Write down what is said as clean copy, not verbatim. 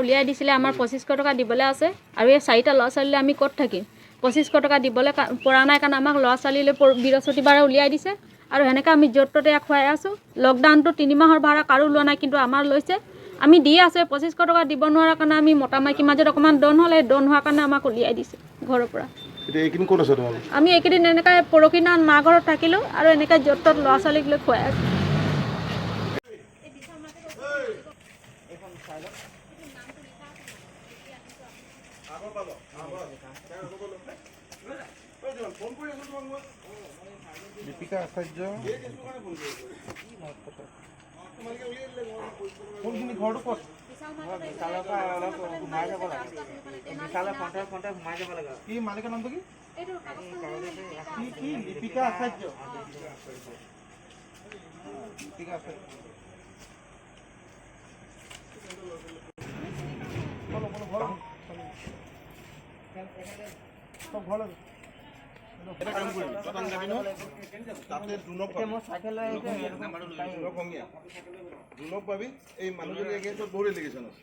উলিয়াই দিছিলে আমাৰ 2500 টকা দিবলৈ আছে আৰু এই 4টা ল'ৰা ছোৱালীলৈ আমি ক'ত থাকিম 2500 টকা দিবলৈ পৰা নাই কাৰণে আমাক ল'ৰা ছোৱালীলৈ বৃহস্পতিবাৰে উলিয়াই দিছে আৰু সেনেকৈ আমি য'ত ত'তে খুৱাই আছোঁ লকডাউনটো 3 মাহৰ ভাড়া কাৰো লোৱা নাই কিন্তু আমাৰ লৈছে আমি দি আছোঁ 2500 টকা দিব নোৱাৰাৰ কাৰণে আমি মতা মাইকী মাজত অকণমান ডন হ'লে ডন হোৱাৰ কাৰণে আমাক উলিয়াই দিছে ঘৰৰ পৰা আমি এইকেইদিন এনেকৈ পৰহি দিনা মা ঘৰত থাকিলোঁ আৰু এনেকৈ য'ত ত'ত ল'ৰা ছোৱালীক লৈ খুৱাই আছোঁ দীপিকা আচাৰ্য কোনখিনি ঘৰটো ক'ত কি মালিকৰ নামটো কি দীপিকা আচাৰ্য দীপিকা আচাৰ্য এটা কাম কৰিম তই যাবি ন তাতে দুনক পাবি এই মানুহজনী এগেইনষ্টত বহুত এলিগেশ্যন আছে